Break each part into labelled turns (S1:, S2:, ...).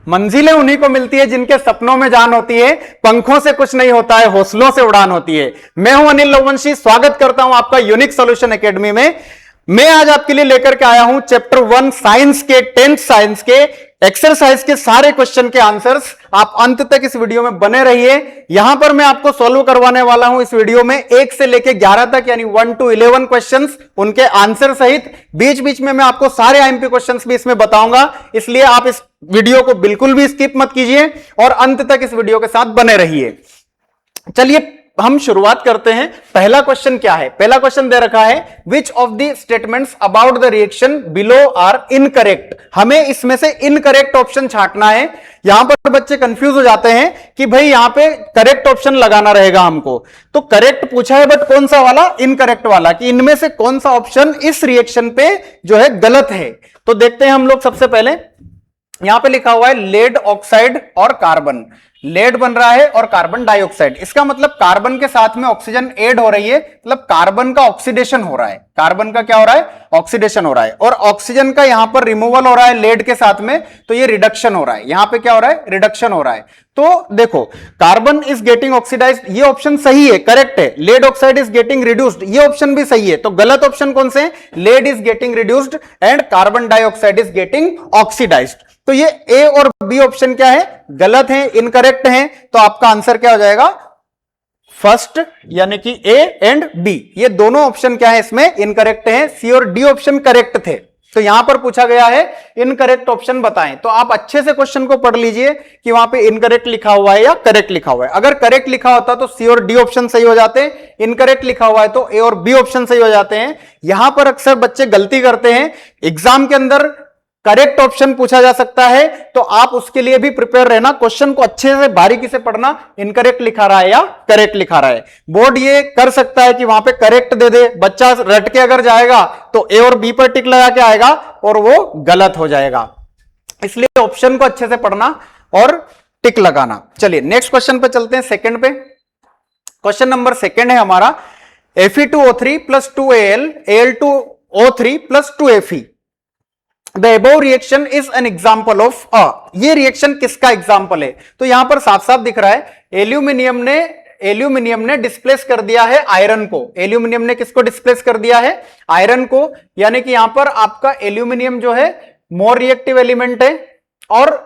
S1: मंजिलें उन्हीं को मिलती है जिनके सपनों में जान होती है, पंखों से कुछ नहीं होता है, हौसलों से उड़ान होती है। मैं हूं अनिल लोवंशी, स्वागत करता हूं आपका यूनिक सॉल्यूशन एकेडमी में। मैं आज आपके लिए लेकर के आया हूं चैप्टर 1 साइंस के 10th साइंस के एक्सरसाइज के सारे क्वेश्चन के आंसर्स। आप अंत तक इस वीडियो में बने रहिए। यहां पर मैं आपको सॉल्व करवाने वाला हूं इस वीडियो में 1 से लेकर 11 तक यानी 1 to 11 क्वेश्चंस, उनके आंसर सहित। बीच बीच में मैं आपको सारे आईएमपी क्वेश्चंस भी इसमें बताऊंगा, इसलिए आप इस वीडियो को बिल्कुल भी स्किप मत कीजिए और अंत तक इस वीडियो के साथ बने रहिए। चलिए हम शुरुआत करते हैं। पहला क्वेश्चन क्या है? पहला क्वेश्चन दे रखा है which of the statements about the reaction below are incorrect. हमें इसमें से इनकरेक्ट ऑप्शन छांटना है। यहां पर बच्चे कंफ्यूज हो जाते हैं कि भाई यहां पे करेक्ट ऑप्शन लगाना रहेगा हमको। तो करेक्ट पूछा है बट कौन सा वाला? इनकरेक्ट वाला, कि इनमें से कौन सा ऑप्शन इस रिएक्शन पे जो है गलत है। तो देखते हैं हम लोग। सबसे पहले यहां पे लिखा हुआ है लेड ऑक्साइड और कार्बन। लेड बन रहा है और कार्बन डाइऑक्साइड, इसका मतलब कार्बन के साथ में ऑक्सीजन ऐड हो रही है, मतलब कार्बन का ऑक्सीडेशन हो रहा है। कार्बन का क्या हो रहा है? ऑक्सीडेशन हो रहा है। और ऑक्सीजन का यहां पर रिमूवल हो रहा है लेड के साथ में, तो ये रिडक्शन हो रहा है। यहां पे क्या हो रहा है? रिडक्शन हो रहा है। तो देखो कार्बन इज गेटिंग ऑक्सीडाइज्ड, ये ऑप्शन सही है, करेक्ट है। Lead oxide is getting reduced, ये ऑप्शन भी सही है। तो गलत ऑप्शन कौन से? Lead is getting reduced and carbon dioxide is getting oxidised. तो ये ए और बी ऑप्शन क्या है? गलत है, इनकरेक्ट है। तो आपका आंसर क्या हो जाएगा? फर्स्ट, यानी कि ए एंड बी, ये दोनों ऑप्शन क्या है इसमें? इनकरेक्ट है। सी और डी ऑप्शन करेक्ट थे। तो यहां पर पूछा गया है इनकरेक्ट ऑप्शन बताएं। तो आप अच्छे से क्वेश्चन को पढ़ लीजिए कि वहां पे इनकरेक्ट लिखा हुआ है या करेक्ट लिखा हुआ है। अगर करेक्ट लिखा होता तो सी और डी ऑप्शन सही हो जाते, इनकरेक्ट लिखा हुआ है तो ए और बी ऑप्शन सही हो जाते हैं। यहां पर अक्सर बच्चे गलती करते हैं। एग्जाम के अंदर करेक्ट ऑप्शन पूछा जा सकता है, तो आप उसके लिए भी प्रिपेयर रहना, क्वेश्चन को अच्छे से बारीकी से पढ़ना, इनकरेक्ट लिखा रहा है या करेक्ट लिखा रहा है। बोर्ड ये कर सकता है कि वहां पे करेक्ट दे दे, बच्चा रट के अगर जाएगा तो ए और बी पर टिक लगा के आएगा और वो गलत हो जाएगा। इसलिए ऑप्शन को अच्छे से पढ़ना और टिक लगाना। चलिए नेक्स्ट क्वेश्चन पे चलते हैं, सेकंड पे। क्वेश्चन नंबर सेकंड है हमारा Fe2O3 plus 2Al Al2O3 plus 2Fe। The above reaction is an example of a। ये रिएक्शन किसका एग्जाम्पल है? तो यहां पर साफ साफ दिख रहा है एल्यूमिनियम ने डिस्प्लेस कर दिया है आयरन को। एल्यूमिनियम ने किसको डिस्प्लेस कर दिया है? आयरन को। यानी कि यहां पर आपका एल्यूमिनियम जो है मोर रिएक्टिव एलिमेंट है और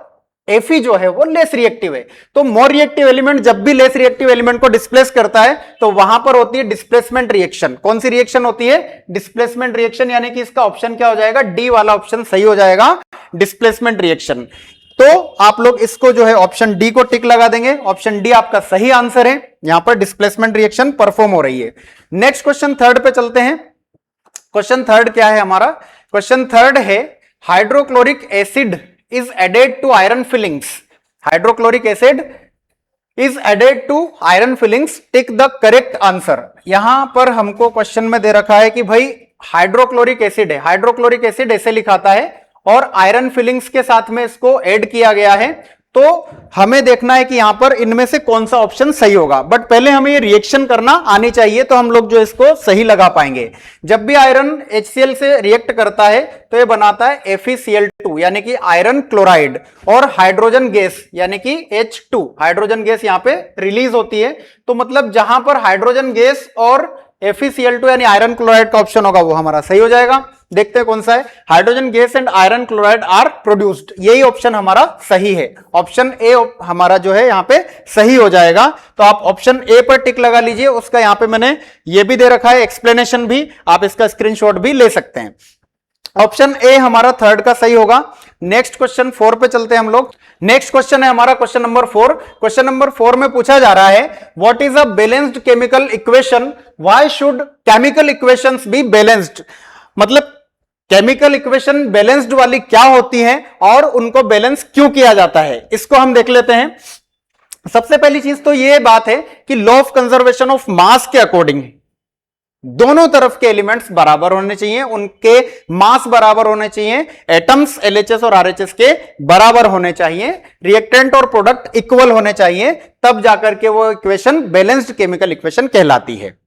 S1: Fe जो है वो लेस रिएक्टिव है। तो मोर रिएक्टिव एलिमेंट जब भी लेस रिएक्टिव एलिमेंट को डिस्प्लेस करता है तो वहां पर होती है डिस्प्लेसमेंट रिएक्शन। कौन सी रिएक्शन होती है? Displacement reaction. यानी कि इसका ऑप्शन क्या हो जाएगा? डी वाला ऑप्शन सही हो जाएगा, डिस्प्लेसमेंट रिएक्शन। तो आप लोग इसको जो है ऑप्शन डी को टिक लगा देंगे। ऑप्शन डी आपका सही आंसर है, यहां पर डिस्प्लेसमेंट रिएक्शन परफॉर्म हो रही है। नेक्स्ट क्वेश्चन थर्ड पे चलते हैं। क्वेश्चन थर्ड क्या है हमारा? क्वेश्चन थर्ड है hydrochloric acid is added to iron fillings। Hydrochloric acid is added to iron fillings, tick the correct answer. यहां पर हमको क्वेश्चन में दे रखा है कि भाई हाइड्रोक्लोरिक एसिड है, हाइड्रोक्लोरिक एसिड ऐसे लिखाता है और आयरन फिलिंग्स के साथ में इसको ऐड किया गया है। तो हमें देखना है कि यहां पर इनमें से कौन सा ऑप्शन सही होगा। बट पहले हमें ये रिएक्शन करना आनी चाहिए, तो हम लोग जो इसको सही लगा पाएंगे। जब भी आयरन HCl से रिएक्ट करता है तो ये बनाता है FeCl2 यानी कि आयरन क्लोराइड, और हाइड्रोजन गैस यानी कि H2 हाइड्रोजन गैस यहां पे रिलीज होती है। तो मतलब जहां पर हाइड्रोजन गैस और FeCl2 यानी आयरन क्लोराइड का ऑप्शन होगा वो हमारा सही हो जाएगा। देखते हैं कौन सा है। Hydrogen gas and iron chloride are produced, यही ऑप्शन हमारा सही है। ऑप्शन ए हमारा जो है यहां पे सही हो जाएगा। तो आप ऑप्शन ए पर टिक लगा लीजिए। उसका यहां पे मैंने ये भी दे रखा है एक्सप्लेनेशन भी, आप इसका स्क्रीनशॉट भी ले सकते हैं। ऑप्शन ए हमारा थर्ड का सही होगा। नेक्स्ट क्वेश्चन 4 पे चलते हैं हम लोग। नेक्स्ट क्वेश्चन है हमारा क्वेश्चन नंबर 4। क्वेश्चन नंबर 4 में पूछा जा रहा है what is a balanced chemical equation, why should chemical equations be balanced. मतलब केमिकल इक्वेशन बैलेंस्ड वाली क्या होती हैं और उनको बैलेंस क्यों किया जाता है, इसको हम देख लेते हैं। सबसे पहली चीज तो यह बात है कि लॉ ऑफ कंजर्वेशन ऑफ मास के अकॉर्डिंग दोनों तरफ के एलिमेंट्स बराबर होने चाहिए, उनके मास बराबर होने चाहिए, एटम्स LHS और RHS के बराबर होने चाहिए, रिएक्टेंट और प्रोडक्ट इक्वल होने चाहिए, तब जाकर के वो इक्वेशन बैलेंस्ड केमिकल इक्वेशन कहलाती है।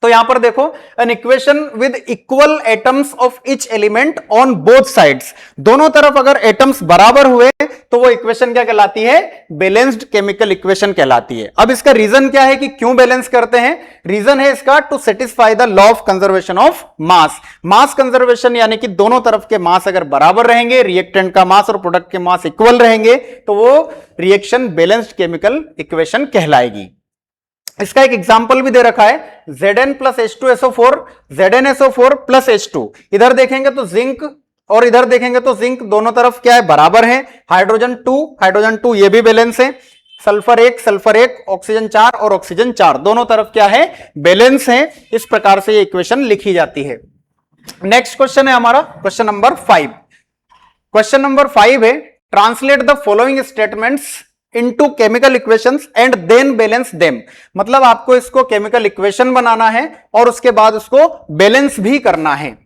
S1: तो यहां पर देखो, an equation with equal atoms of each element on both sides, दोनों तरफ अगर एटम्स बराबर हुए तो वो इक्वेशन क्या कहलाती है? बैलेंस्ड केमिकल इक्वेशन कहलाती है। अब इसका रीजन क्या है कि क्यों बैलेंस करते हैं? रीजन है इसका to satisfy the law of conservation of mass. Mass conservation यानी कि दोनों तरफ के मास अगर बराबर रहेंगे, रिएक्टेंट का मास और प्रोडक्ट के मास इक्वल रहेंगे, तो वो रिएक्शन बैलेंस्ड केमिकल इक्वेशन कहलाएगी। इसका एक एग्जाम्पल भी दे रखा है, Zn plus H2SO4, ZnSO4 plus H2। इधर देखेंगे तो जिंक और इधर देखेंगे तो जिंक, दोनों तरफ क्या है? बराबर है। हाइड्रोजन 2 ये भी बैलेंस है। सल्फर 1 ऑक्सीजन 4 और ऑक्सीजन 4, दोनों तरफ क्या है? बैलेंस है। इस प्रकार से ये इक्वेशन लिखी जाती है। नेक्स्ट क्वेश्चन है हमारा क्वेश्चन नंबर 5। क्वेश्चन नंबर 5 है, translate the following statements into chemical equations and then balance them. मतलब आपको इसको केमिकल इक्वेशन बनाना है और उसके बाद उसको बैलेंस भी करना है।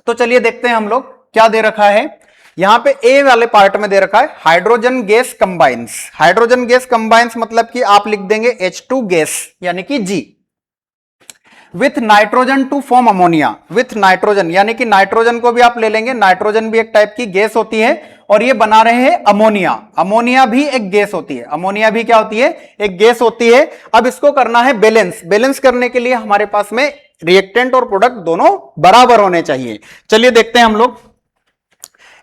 S1: तो चलिए देखते हैं हम लोग क्या दे रखा है। यहां पे ए वाले पार्ट में दे रखा है hydrogen gas combines. Hydrogen gas combines मतलब कि आप लिख देंगे H2 गैस यानी कि G with nitrogen to form ammonia. With nitrogen यानी कि नाइट्रोजन को भी आप ले लेंगे, नाइट्रोजन भी एक टाइप की गैस होती है और ये बना रहे हैं अमोनिया। अमोनिया भी एक गैस होती है। अमोनिया भी क्या होती है? एक गैस होती है। अब इसको करना है बैलेंस। बैलेंस करने के लिए हमारे पास में रिएक्टेंट और प्रोडक्ट दोनों बराबर होने चाहिए। चलिए देखते हैं हम लोग।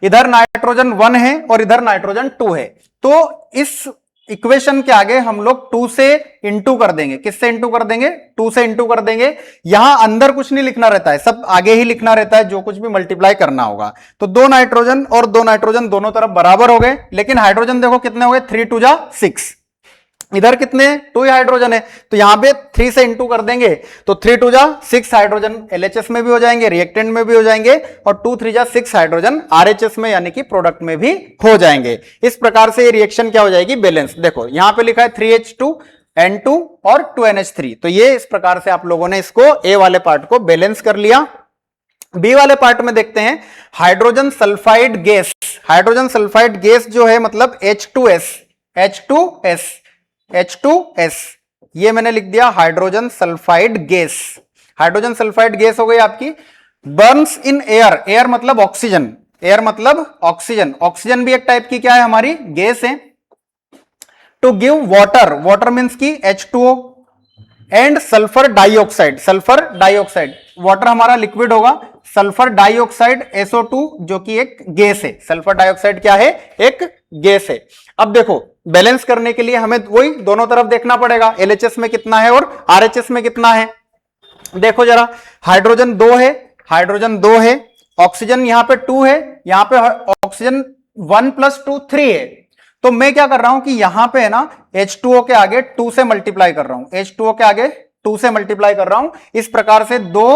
S1: इधर नाइट्रोजन 1 है और इधर नाइट्रोजन 2 है, तो इस इक्वेशन के आगे हम लोग 2 से इंटू कर देंगे। किससे इंटू कर देंगे? 2 से इंटू कर देंगे। यहां अंदर कुछ नहीं लिखना रहता है, सब आगे ही लिखना रहता है, जो कुछ भी मल्टीप्लाई करना होगा। तो 2 नाइट्रोजन और 2 नाइट्रोजन दोनों तरफ बराबर हो गए, लेकिन हाइड्रोजन देखो कितने हो गए? 3 2 जा 6। इधर कितने? 2 हाइड्रोजन है, तो यहां पे 3 से इंटू कर देंगे तो 3 2 जा 6 हाइड्रोजन LHS में भी हो जाएंगे, रिएक्टेंट में भी हो जाएंगे, और 2 3 जा 6 हाइड्रोजन RHS में यानी कि प्रोडक्ट में भी हो जाएंगे। इस प्रकार से ये रिएक्शन क्या हो जाएगी? बैलेंस। देखो यहां पे लिखा है 3H2 N2 और 2NH3, तो ये इस प्रकार से आप लोगों ने इसको ए वाले पार्ट को बैलेंस कर लिया। बी वाले पार्ट में देखते हैं hydrogen sulphide gas. Hydrogen sulphide gas जो है मतलब H2S, ये मैंने लिख दिया hydrogen sulphide gas. Hydrogen sulphide gas हो गई आपकी। Burns in air. एयर मतलब ऑक्सीजन, एयर मतलब ऑक्सीजन। ऑक्सीजन भी एक टाइप की क्या है? हमारी गैस है। To give water, water means की H2O and sulphur dioxide. Sulphur dioxide, water हमारा लिक्विड होगा, सल्फर डाइऑक्साइड SO2 जो कि एक गैस है। सल्फर डाइऑक्साइड क्या है? एक गैस है। अब देखो बैलेंस करने के लिए हमें वही दोनों तरफ देखना पड़ेगा, LHS में कितना है और RHS में कितना है। देखो जरा, हाइड्रोजन 2 है, हाइड्रोजन 2 है, ऑक्सीजन यहां पे 2 है, यहां पे ऑक्सीजन 1 + 2 3 है। तो मैं क्या कर रहा हूं कि यहां पे है ना H2O के आगे 2 से मल्टीप्लाई कर रहा हूं। H2O के आगे 2 से मल्टीप्लाई कर रहा हूं। इस प्रकार से 2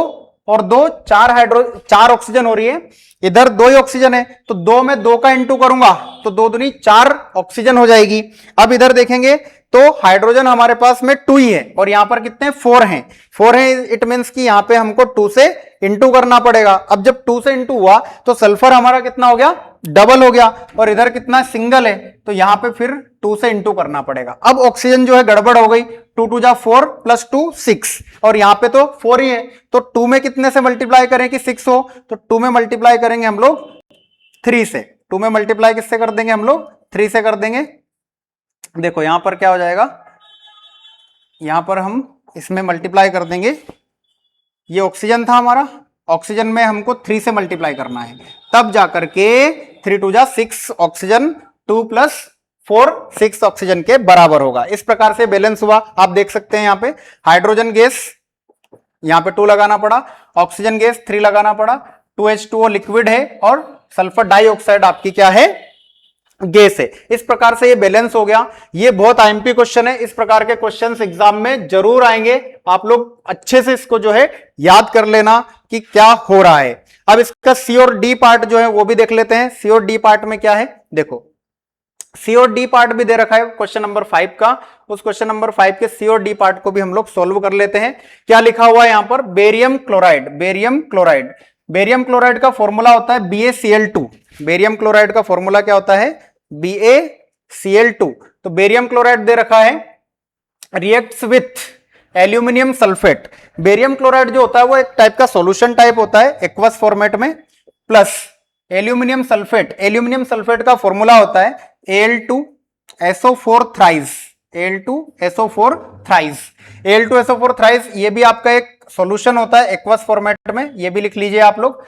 S1: और 2 4 ऑक्सीजन हो रही है। इधर 2 ही ऑक्सीजन है, तो 2 में 2 का इंटू करूंगा तो 2 दूनी 4 ऑक्सीजन हो जाएगी। अब इधर देखेंगे तो हाइड्रोजन हमारे पास में 2 ही है और यहां पर कितने? 4 हैं। 4 है, इट मींस कि यहां पे हमको 2 से इंटू करना पड़ेगा। अब जब 2 से इंटू हुआ तो सल्फर हमारा कितना हो गया? डबल हो गया, और इधर कितना? सिंगल है, तो यहां पे फिर 2 से इंटू करना पड़ेगा। अब ऑक्सीजन जो है गड़बड़ हो गई, 2 2 जा 4 + 2 6, और यहां पे तो 4 ही है, तो 2 में कितने से मल्टीप्लाई करें कि 6 हो? तो 2 में मल्टीप्लाई करेंगे हम लोग 3 से। 2 में मल्टीप्लाई किससे कर देंगे हम लोग? 3 से कर देंगे। देखो यहां पर क्या हो जाएगा, यहां पर हम इसमें मल्टीप्लाई कर देंगे। ये ऑक्सीजन था हमारा, ऑक्सीजन में हमको 3 से मल्टीप्लाई करना है, तब जाकर के 3 2 जा 6 ऑक्सीजन, 2 + 4 6 ऑक्सीजन के बराबर होगा। इस प्रकार से बैलेंस हुआ। आप देख सकते हैं यहां पे हाइड्रोजन गैस यहां पे 2 लगाना पड़ा, ऑक्सीजन गैस 3 लगाना पड़ा, 2H2O लिक्विड है और सल्फर डाइऑक्साइड आपकी क्या है? गैस है। इस प्रकार से ये बैलेंस हो गया। ये बहुत आईएमपी क्वेश्चन है, इस प्रकार के क्वेश्चंस एग्जाम में जरूर आएंगे। आप लोग अच्छे से इसको जो है याद कर लेना कि क्या हो रहा है। अब इसका C और D पार्ट जो है वो भी देख लेते हैं। C और D पार्ट में क्या है? देखो C और D पार्ट भी दे रखा है क्वेश्चन नंबर 5 का। उस क्वेश्चन नंबर 5 के C और D पार्ट को भी हम लोग सोल्व कर लेते हैं। क्या लिखा हुआ है यहां पर? Barium chloride. Barium chloride, barium chloride का फॉर्मूला होता है BaCl2। बेरियम क्लोराइड का फॉर्मूला क्या होता है? BaCl2। तो बेरियम क्लोराइड दे रखा है, reacts with aluminium sulphate. Barium chloride जो होता है वो एक टाइप का सॉल्यूशन टाइप होता है एक्वस फॉर्मेट में, plus aluminium sulphate. Aluminium sulphate का फॉर्मूला होता है Al2SO4 thrice, Al2SO4 thrice, Al2SO4 thrice. ये भी आपका एक सॉल्यूशन होता है एक्वस फॉर्मेट में, ये भी लिख लीजिए आप लोग।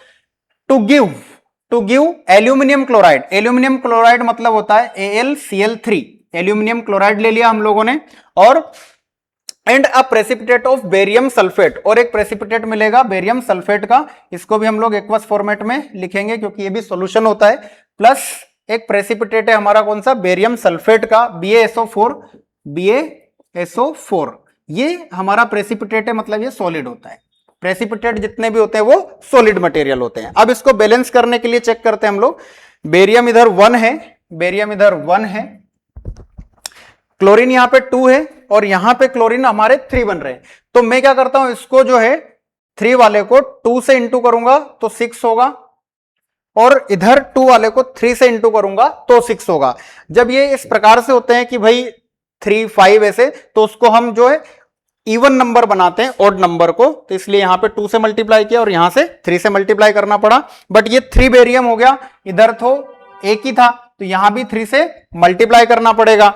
S1: To give aluminium chloride, aluminium chloride मतलब होता है AlCl3, एल्यूमिनियम क्लोराइड ले लिया हम लोगों ने, और and a precipitate of barium sulphate, और एक प्रेसिपिटेट मिलेगा बेरियम सल्फेट का, इसको भी हम लोग एक्वस फॉर्मेट में लिखेंगे क्योंकि ये भी सॉल्यूशन होता है। प्लस एक प्रेसिपिटेट है हमारा कौन सा, बेरियम सल्फेट का, BaSO4, ये हमारा प्रेसिपिटेट है, मतलब ये सॉलिड होता है। प्रेसिपिटेट जितने भी होते हैं वो सॉलिड मटेरियल होते हैं। अब इसको बैलेंस करने के लिए चेक करते हैं हम लोग। बेरियम इधर 1 है, बेरियम इधर 1 है, क्लोरीन यहां पे 2 है, और यहां पे क्लोरीन हमारे 3 बन रहे हैं। तो मैं क्या करता हूं, इसको जो है 3 वाले को 2 से इंटू करूंगा तो 6 होगा, और इधर 2 वाले को 3 से इंटू करूंगा तो 6 होगा। जब ये इस प्रकार से होते हैं कि भाई 3, 5 ऐसे, तो उसको हम जो है इवन नंबर बनाते हैं ऑड नंबर को, तो इसलिए यहां पे 2 से मल्टीप्लाई किया और यहां से 3 से मल्टीप्लाई करना पड़ा। बट ये 3 बेरियम हो गया, इधर तो एक ही था तो यहां भी 3 से मल्टीप्लाई करना पड़ेगा।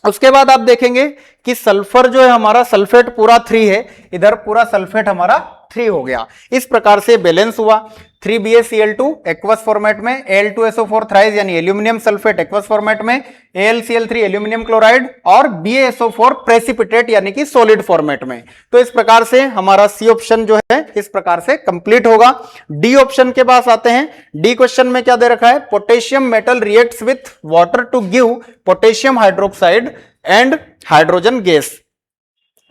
S1: उसके बाद आप देखेंगे कि सल्फर जो है हमारा, सल्फेट पूरा 3 है, इधर पूरा सल्फेट हमारा 3 हो गया। इस प्रकार से बैलेंस हुआ। 3BaCl2 एक्वस फॉर्मेट में, Al2SO4 थ्राइस यानी एल्यूमिनियम सल्फेट एक्वस फॉर्मेट में, AlCl3 एल्यूमिनियम क्लोराइड, और BaSO4 प्रेसिपिटेट यानी कि सॉलिड फॉर्मेट में। तो इस प्रकार से हमारा सी ऑप्शन जो है इस प्रकार से कंप्लीट होगा। डी ऑप्शन के पास आते हैं। डी क्वेश्चन में क्या दे रखा है, potassium metal reacts with water to give potassium hydroxide and hydrogen gas.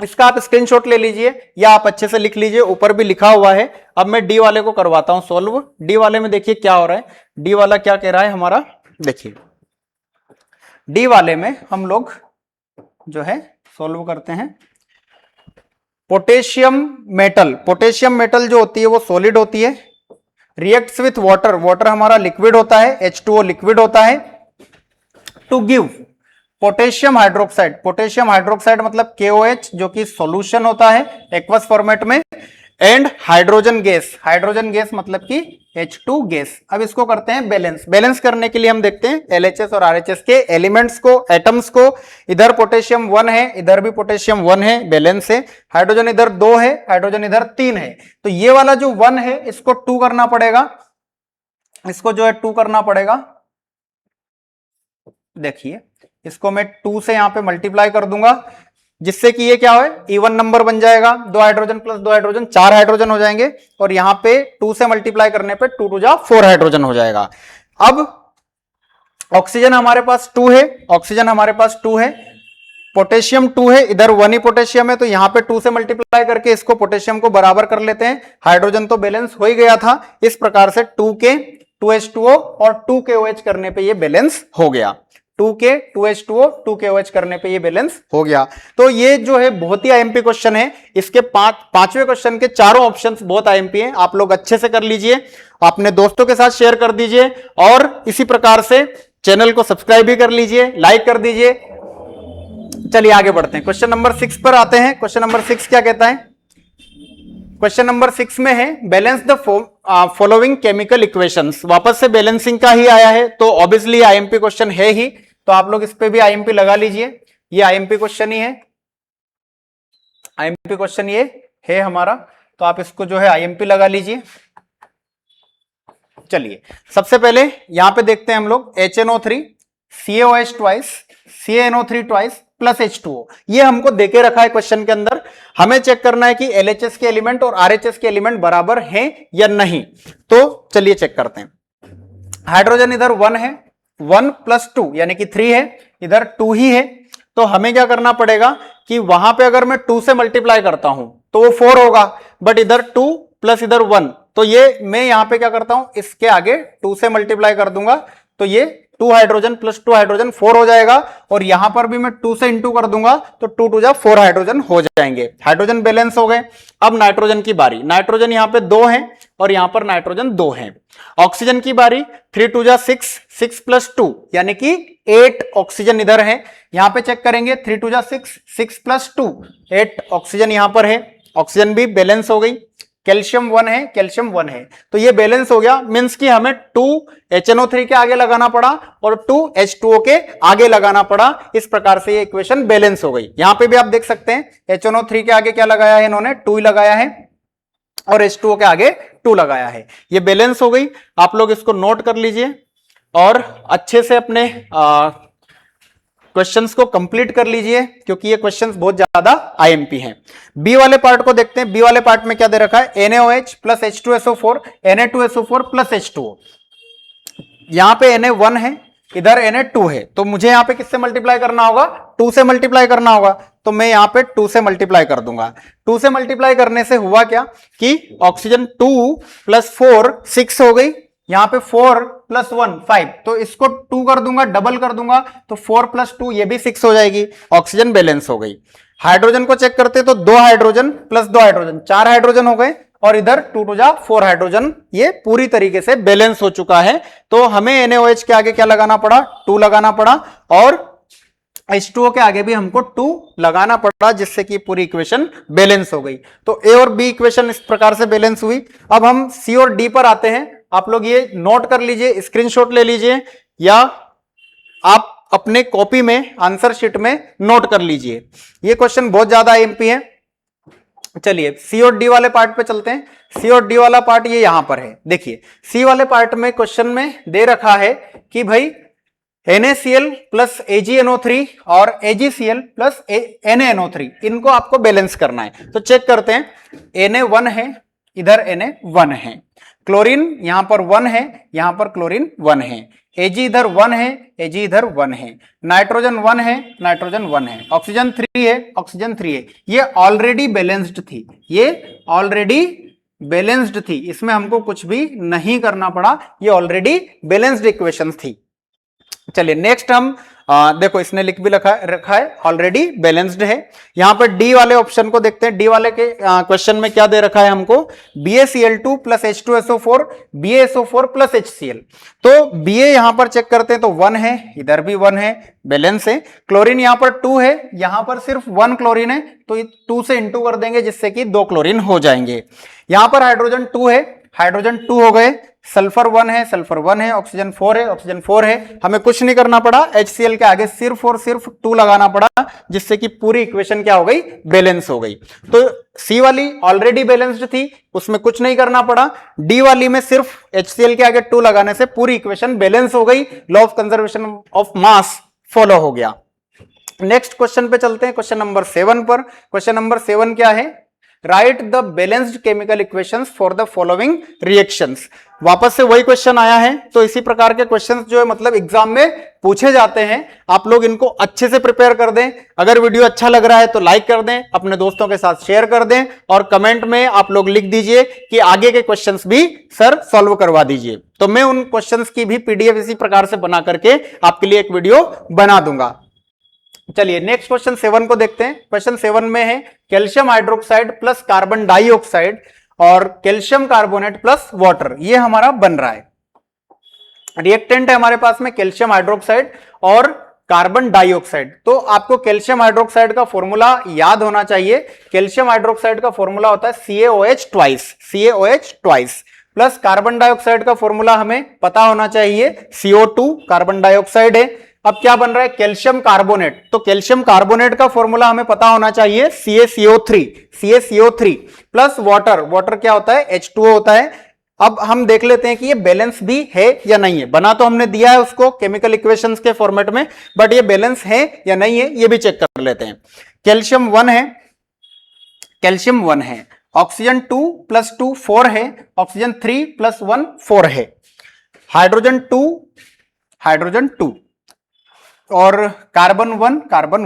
S1: इसका आप स्क्रीनशॉट ले लीजिए या आप अच्छे से लिख लीजिए, ऊपर भी लिखा हुआ है। अब मैं डी वाले को करवाता हूं सॉल्व। डी वाले में देखिए क्या हो रहा है, डी वाला क्या कह रहा है हमारा, देखिए डी वाले में हम लोग जो है सॉल्व करते हैं। पोटेशियम मेटल जो होती है वो सॉलिड होती है, रिएक्ट्स विथ वाटर, वाटर हमारा लिक्विड होता है, H2O लिक्विड होता है, टू गिव पोटेशियम हाइड्रोक्साइड मतलब KOH जो कि सॉल्यूशन होता है एक्वस फॉर्मेट में, एंड हाइड्रोजन गैस मतलब कि H2 गैस। अब इसको करते हैं बैलेंस करने के लिए हम देखते हैं LHS और RHS के एलिमेंट्स को, एटम्स को। इधर पोटेशियम 1 है, इधर भी पोटेशियम 1 है, बैलेंस है। हाइड्रोजन इधर 2 है, हाइड्रोजन इधर 3 है, तो ये वाला जो 1 है इसको 2 करना पड़ेगा, इसको जो है 2 करना पड़ेगा। देखिए इसको मैं 2 से यहां पे मल्टीप्लाई कर दूंगा, जिससे कि ये क्या है, इवन नंबर बन जाएगा। 2 हाइड्रोजन प्लस 2 हाइड्रोजन 4 हाइड्रोजन हो जाएंगे, और यहां पे 2 से मल्टीप्लाई करने पे 2 2 जा 4 हाइड्रोजन हो जाएगा। अब ऑक्सीजन हमारे पास 2 है, पोटेशियम 2 है, इधर 1 ही पोटेशियम है, तो यहां पे 2 से मल्टीप्लाई करके इसको पोटेशियम को बराबर कर लेते हैं। हाइड्रोजन तो बैलेंस हो ही गया था, इस प्रकार से 2K 2H2O और 2KOH करने पे ये बैलेंस हो गया। 2K 2H2O 2KOH करने पे ये बैलेंस हो गया। तो ये जो है बहुत ही आईएमपी क्वेश्चन है। इसके पांचवें क्वेश्चन के चारों ऑप्शंस बहुत आईएमपी हैं, आप लोग अच्छे से कर लीजिए, अपने दोस्तों के साथ शेयर कर दीजिए, और इसी प्रकार से चैनल को सब्सक्राइब भी कर लीजिए, लाइक कर दीजिए। चलिए आगे बढ़ते हैं, क्वेश्चन नंबर 6 पर आते हैं। क्वेश्चन नंबर 6 क्या कहता है, क्वेश्चन नंबर 6 में है balance the following chemical equations. वापस से बैलेंसिंग का ही आया है, तो ऑब्वियसली आईएमपी क्वेश्चन है ही, तो आप लोग इस पे भी आईएमपी लगा लीजिए। ये आईएमपी क्वेश्चन ही है, आईएमपी क्वेश्चन ये है हमारा, तो आप इसको जो है आईएमपी लगा लीजिए। चलिए सबसे पहले यहां पे देखते हैं हम लोग HNO3 CaOH twice, CaNO3 twice plus H2O। ये हमको देके रखा है क्वेश्चन के अंदर, हमें चेक करना है कि LHS के एलिमेंट और RHS के एलिमेंट बराबर हैं या नहीं। तो चलिए चेक करते हैं। हाइड्रोजन इधर 1 है, 1 प्लस 2 यानी कि 3 है, इधर 2 ही है, तो हमें क्या करना पड़ेगा कि वहां पे अगर मैं 2 से मल्टीप्लाई करता हूं तो वो 4 होगा, बट इधर 2 प्लस इधर 1, तो ये मैं यहां पे क्या करता हूं, इसके आगे 2 से मल्टीप्लाई कर दूंगा, तो ये 2 हाइड्रोजन प्लस 2 हाइड्रोजन 4 हो जाएगा, और यहां पर भी मैं 2 से इंटू कर दूंगा तो 2 2 जा 4 हाइड्रोजन हो जाएंगे। हाइड्रोजन बैलेंस हो गए। अब नाइट्रोजन की बारी। नाइट्रोजन यहां पे 2 है, और यहां पर नाइट्रोजन 2 है। ऑक्सीजन की बारी, 3 2 जा 6, 6 प्लस 2 यानी कि 8 ऑक्सीजन इधर है। यहां पे चेक करेंगे 3 2 जा 6, 6 प्लस 2 8 ऑक्सीजन यहां पर है। ऑक्सीजन भी बैलेंस हो गई। कैल्शियम 1 है, कैल्शियम 1 है, तो ये बैलेंस हो गया। मींस कि हमें 2 HNO3 के आगे लगाना पड़ा और 2 H2O के आगे लगाना पड़ा। इस प्रकार से ये इक्वेशन बैलेंस हो गई। यहां पे भी आप देख सकते हैं HNO3 के आगे क्या लगाया है इन्होंने, 2 लगाया है और H2O के आगे 2 लगाया है। ये बैलेंस हो गई। आप लोग इसको नोट कर लीजिए और अच्छे से अपने क्वेश्चंस को कंप्लीट कर लीजिए, क्योंकि ये क्वेश्चंस बहुत ज्यादा आईएमपी हैं। बी वाले पार्ट को देखते हैं। बी वाले पार्ट में क्या दे रखा है, NaOH plus H2SO4 Na2SO4 plus H2O। यहां पे Na1 है, इधर Na2 है, तो मुझे यहां पे किससे मल्टीप्लाई करना होगा, 2 से मल्टीप्लाई करना होगा। तो मैं यहां पे 2 से मल्टीप्लाई कर दूंगा। 2 से मल्टीप्लाई करने से हुआ क्या कि ऑक्सीजन 2 प्लस 4 6 हो गई, यहां पे 4 प्लस 1 5, तो इसको 2 कर दूंगा, डबल कर दूंगा, तो 4 प्लस 2 ये भी 6 हो जाएगी। ऑक्सीजन बैलेंस हो गई। हाइड्रोजन को चेक करते तो 2 हाइड्रोजन प्लस 2 हाइड्रोजन 4 हाइड्रोजन हो गए और इधर 2 2 जा 4 हाइड्रोजन, ये पूरी तरीके से बैलेंस हो चुका है। तो हमें NaOH के आगे क्या लगाना पड़ा, 2 लगाना पड़ा और H2O के आगे भी हमको 2 लगाना पड़ा, जिससे कि पूरी इक्वेशन बैलेंस हो गई। तो A और B इक्वेशन इस प्रकार से बैलेंस हुई। अब हम C और D पर आते हैं। आप लोग ये नोट कर लीजिए, स्क्रीनशॉट ले लीजिए या आप अपने कॉपी में आंसर शीट में नोट कर लीजिए। ये क्वेश्चन बहुत ज्यादा एमपी है। चलिए सी और डी वाले पार्ट पे चलते हैं। सी और डी वाला पार्ट ये यहां पर है। देखिए सी वाले पार्ट में क्वेश्चन में दे रखा है कि भाई NaCl प्लस AgNO3 और AgCl प्लस NaNO3 इनको आपको बैलेंस करना है। तो चेक करते हैं, Na1 है, इधर Na1 है, क्लोरीन यहां पर 1 है, यहां पर क्लोरीन 1 है, Ag इधर 1 है, Ag इधर 1 है, नाइट्रोजन 1 है, नाइट्रोजन 1 है, ऑक्सीजन 3 है, ऑक्सीजन 3 है। ये ऑलरेडी बैलेंस्ड थी, ये ऑलरेडी बैलेंस्ड थी, इसमें हमको कुछ भी नहीं करना पड़ा, ये ऑलरेडी बैलेंस्ड इक्वेशंस थी। चलिए नेक्स्ट हम देखो इसने लिख भी रखा है ऑलरेडी बैलेंस्ड है। यहां पर डी वाले ऑप्शन को देखते हैं। डी वाले के क्वेश्चन में क्या दे रखा है हमको, BaCl2 plus H2SO4 BaSO4 plus HCl। तो Ba यहां पर चेक करते हैं तो 1 है, इधर भी 1 है, बैलेंस है। क्लोरीन यहां पर 2 है, यहां पर सिर्फ 1 क्लोरीन है, तो 2 से इंटू कर देंगे जिससे कि 2 क्लोरीन हो जाएंगे। यहां पर हाइड्रोजन 2 है, हाइड्रोजन 2 हो गए, सल्फर 1 है, सल्फर 1 है, ऑक्सीजन 4 है, ऑक्सीजन 4 है। हमें कुछ नहीं करना पड़ा, HCl के आगे सिर्फ और सिर्फ 2 लगाना पड़ा, जिससे कि पूरी इक्वेशन क्या हो गई, बैलेंस हो गई। तो सी वाली ऑलरेडी बैलेंस्ड थी, उसमें कुछ नहीं करना पड़ा। डी वाली में सिर्फ HCl के आगे 2 लगाने से पूरी इक्वेशन बैलेंस हो गई, law of conservation of mass follow हो गया। नेक्स्ट क्वेश्चन पे चलते हैं, क्वेश्चन नंबर 7 पर। क्वेश्चन नंबर 7 क्या है, right the balanced chemical equations for the following reactions. वापस से वही क्वेश्चन आया है। तो इसी प्रकार के क्वेश्चंस जो है मतलब एग्जाम में पूछे जाते हैं, आप लोग इनको अच्छे से प्रिपेयर कर दें। अगर वीडियो अच्छा लग रहा है तो लाइक कर दें, अपने दोस्तों के साथ शेयर कर दें और कमेंट में आप लोग लिख दीजिए कि आगे के क्वेश्चंस भी सर सॉल्व करवा दीजिए। तो मैं उन क्वेश्चंस की भी PDF इसी प्रकार से बना करके आपके लिए एक वीडियो बना दूंगा। चलिए नेक्स्ट क्वेश्चन 7 को देखते हैं। क्वेश्चन 7 में है calcium hydroxide plus carbon dioxide और कैल्शियम कार्बोनेट प्लस वाटर, ये हमारा बन रहा है। रिएक्टेंट है हमारे पास में कैल्शियम हाइड्रोक्साइड और कार्बन डाइऑक्साइड। तो आपको कैल्शियम हाइड्रोक्साइड का फॉर्मूला याद होना चाहिए। कैल्शियम हाइड्रोक्साइड का फॉर्मूला होता है CaOH twice plus carbon dioxide का फॉर्मूला हमें पता होना चाहिए, CO2 कार्बन डाइऑक्साइड है। अब क्या बन रहा है, कैल्शियम कार्बोनेट। तो कैल्शियम कार्बोनेट का फॉर्मूला हमें पता होना चाहिए CaCO3 प्लस वाटर क्या होता है, H2O होता है। अब हम देख लेते हैं कि ये बैलेंस भी है या नहीं है। बना तो हमने दिया है उसको केमिकल इक्वेशंस के फॉर्मेट में, बट ये बैलेंस है या नहीं है ये भी चेक कर लेते हैं। कैल्शियम 1 है, ऑक्सीजन 2 प्लस 2 4 है, ऑक्सीजन 3 प्लस 1 4 है, हाइड्रोजन 2 और कार्बन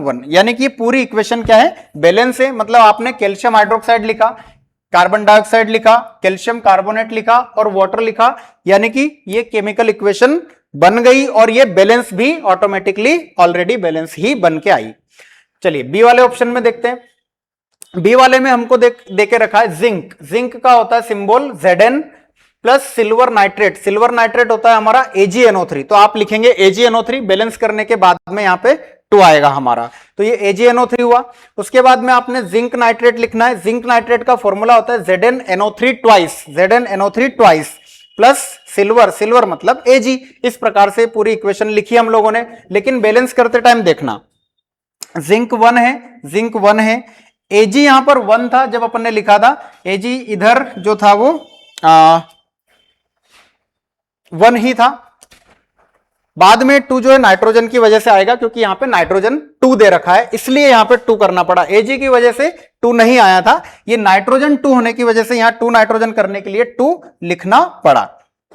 S1: 1, यानी कि पूरी इक्वेशन क्या है, बैलेंस है। मतलब आपने कैल्शियम हाइड्रोक्साइड लिखा, कार्बन डाइऑक्साइड लिखा, कैल्शियम कार्बोनेट लिखा और वाटर लिखा, यानी कि ये केमिकल इक्वेशन बन गई और ये बैलेंस भी ऑटोमेटिकली ऑलरेडी बैलेंस ही बन के आई। चलिए बी वाले ऑप्शन में देखते हैं। बी वाले में हमको देके रखा है जिंक का होता है symbol Zn, plus silver nitrate, silver nitrate होता है हमारा AgNO3, तो आप लिखेंगे AgNO3, बैलेंस करने के बाद में यहां पे 2 आएगा हमारा, तो ये AgNO3 हुआ। उसके बाद में आपने जिंक नाइट्रेट लिखना है, जिंक नाइट्रेट का फॉर्मूला होता है ZnNO3 twice, ZnNO3 twice plus silver, silver मतलब Ag। इस प्रकार से पूरी इक्वेशन लिखी हम लोगों ने, लेकिन बैलेंस करते टाइम देखना जिंक 1 है, जिंक 1 है, Ag यहां पर 1 था जब अपन ने लिखा था, Ag इधर जो था वो 1 ही था, बाद में 2 जो है नाइट्रोजन की वजह से आएगा, क्योंकि यहां पे नाइट्रोजन 2 दे रखा है, इसलिए यहां पे 2 करना पड़ा। Ag की वजह से 2 नहीं आया था, ये नाइट्रोजन 2 होने की वजह से यहां 2 नाइट्रोजन करने के लिए 2 लिखना पड़ा।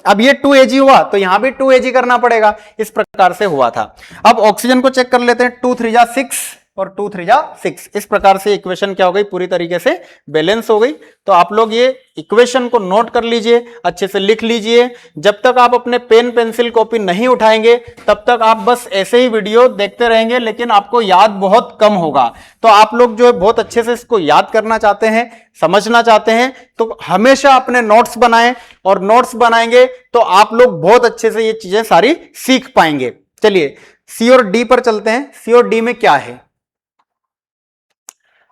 S1: अब ये 2 Ag हुआ तो यहां भी 2 Ag करना पड़ेगा, इस प्रकार से हुआ था। अब ऑक्सीजन को चेक कर लेते हैं, 2 3 जा 6 और 2 3 जा 6, इस प्रकार से इक्वेशन क्या हो गई, पूरी तरीके से बैलेंस हो गई। तो आप लोग ये इक्वेशन को नोट कर लीजिए, अच्छे से लिख लीजिए। जब तक आप अपने पेन पेंसिल कॉपी नहीं उठाएंगे तब तक आप बस ऐसे ही वीडियो देखते रहेंगे, लेकिन आपको याद बहुत कम होगा। तो आप लोग जो है बहुत अच्छे से इसको याद करना चाहते हैं, समझना चाहते हैं, तो हमेशा अपने नोट्स बनाएं, और नोट्स बनाएंगे तो आप लोग बहुत अच्छे से ये चीजें सारी सीख पाएंगे। चलिए सी और डी पर चलते हैं। सी और डी में क्या है,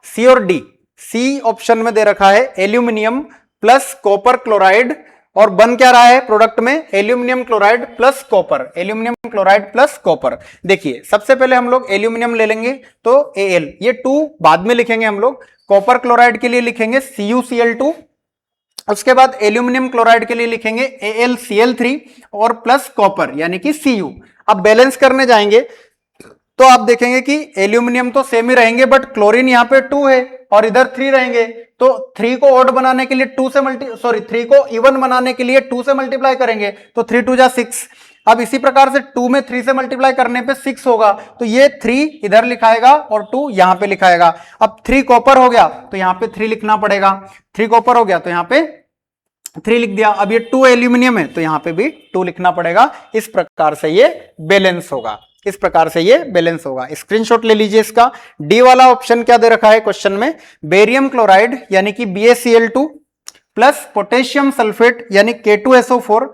S1: सी और डी, सी ऑप्शन में दे रखा है एल्यूमिनियम प्लस कॉपर क्लोराइड, और बन क्या रहा है प्रोडक्ट में, aluminium chloride plus copper, aluminium chloride plus copper. देखिए सबसे पहले हम लोग एल्यूमिनियम ले लेंगे तो Al, ये 2 बाद में लिखेंगे हम लोग, कॉपर क्लोराइड के लिए लिखेंगे CuCl2, उसके बाद एल्यूमिनियम क्लोराइड के लिए लिखेंगे AlCl3 और प्लस कॉपर यानी कि Cu। अब बैलेंस करने जाएंगे तो आप देखेंगे कि एल्यूमिनियम तो सेम ही रहेंगे, बट क्लोरीन यहां पे 2 है और इधर 3 रहेंगे, तो 3 को ऑड बनाने के लिए 3 को इवन बनाने के लिए 2 से मल्टीप्लाई करेंगे, तो 3 2 जा 6। अब इसी प्रकार से 2 में 3 से मल्टीप्लाई करने पे 6 होगा, तो ये 3 इधर लिखाएगा और 2 यहां पे लिखाएगा। अब 3 कॉपर हो गया तो यहां पे 3 लिखना पड़ेगा, 3 कॉपर हो गया तो यहां पे 3 लिख दिया। अब ये 2 एल्यूमिनियम है तो यहां पे भी 2 लिखना पड़ेगा। इस प्रकार से ये बैलेंस होगा, इस प्रकार से ये बैलेंस होगा। स्क्रीनशॉट ले लीजिए इसका। डी वाला ऑप्शन क्या दे रखा है क्वेश्चन में, बेरियम क्लोराइड यानी कि BaCl2 प्लस पोटेशियम सल्फेट यानी K2SO4,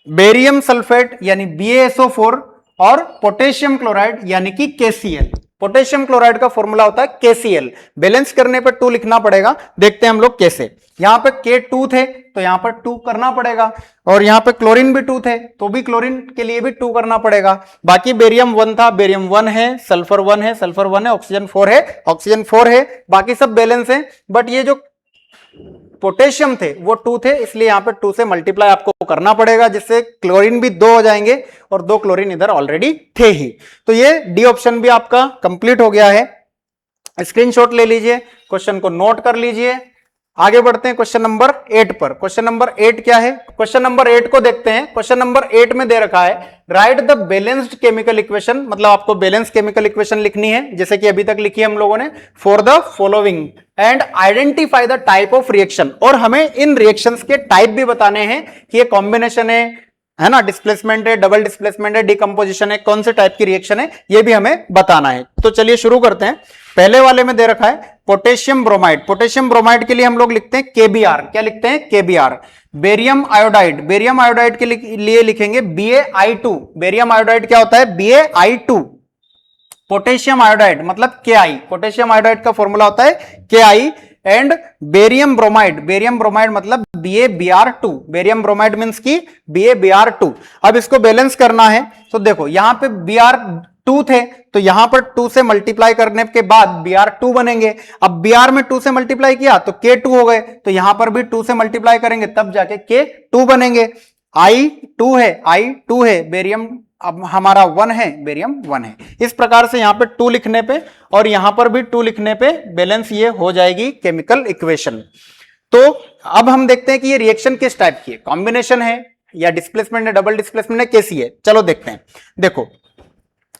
S1: बेरियम सल्फेट यानी BaSO4 और पोटेशियम क्लोराइड यानी कि KCl। पोटेशियम क्लोराइड का फॉर्मूला होता है KCl, बैलेंस करने पर 2 लिखना पड़ेगा। देखते हैं हम लोग कैसे। यहां पे K2 थे तो यहां पर 2 करना पड़ेगा, और यहां पे क्लोरीन भी 2 थे तो भी क्लोरीन के लिए भी 2 करना पड़ेगा। बाकी बेरियम 1 था, बेरियम 1 है, सल्फर 1 है, सल्फर 1 है, ऑक्सीजन 4 है, ऑक्सीजन 4 है, बाकी सब बैलेंस है। बट ये जो पोटेशियम थे वो 2 थे, इसलिए यहां पे 2 से मल्टीप्लाई आपको करना पड़ेगा, जिससे क्लोरीन भी 2 हो जाएंगे और 2 क्लोरीन इधर ऑलरेडी थे ही। तो ये डी ऑप्शन भी आपका कंप्लीट हो गया है। स्क्रीनशॉट ले लीजिए, क्वेश्चन को नोट कर लीजिए। आगे बढ़ते हैं क्वेश्चन नंबर 8 पर। क्वेश्चन नंबर 8 क्या है, क्वेश्चन नंबर 8 को देखते हैं। क्वेश्चन नंबर 8 में दे रखा है right the balanced chemical equation, मतलब आपको बैलेंस केमिकल इक्वेशन लिखनी है जैसे कि अभी तक लिखी है हम लोगों ने, for the following and identify the type of reaction, और हमें इन रिएक्शंस के टाइप भी बताने हैं कि ये कॉम्बिनेशन है ना, डिस्प्लेसमेंट है, डबल डिस्प्लेसमेंट है, डिकम्पोजिशन है, कौन से टाइप की रिएक्शन है ये भी हमें बताना है। तो चलिए शुरू करते हैं। पहले वाले में दे रखा है पोटेशियम ब्रोमाइड, पोटेशियम ब्रोमाइड के लिए हम लोग लिखते हैं KBr, क्या लिखते हैं KBr। Barium iodide, barium iodide के लिए लिखेंगे BaI2, बेरियम आयोडाइड क्या होता है BaI2। पोटेशियम आयोडाइड मतलब Ki, पोटेशियम आयोडाइड का फॉर्मूला होता है Ki। And barium bromide, barium bromide मतलब BaBr2, बेरियम ब्रोमाइड मींस की BaBr2। अब इसको बैलेंस करना है तो देखो यहां पे Br2 थे तो यहां पर 2 से मल्टीप्लाई करने के बाद Br2 बनेंगे। अब Br में 2 से मल्टीप्लाई किया तो K2 हो गए, तो यहां पर भी 2 से मल्टीप्लाई करेंगे तब जाके K2 बनेंगे। I2 है, बेरियम अब हमारा 1 है, बेरियम 1 है। इस प्रकार से यहां पे 2 लिखने पे और यहां पर भी 2 लिखने पे बैलेंस ये हो जाएगी केमिकल इक्वेशन। तो अब हम देखते हैं कि ये रिएक्शन किस टाइप की है, कॉम्बिनेशन है या डिस्प्लेसमेंट है, डबल डिस्प्लेसमेंट है, कैसी है। चलो देखते हैं। देखो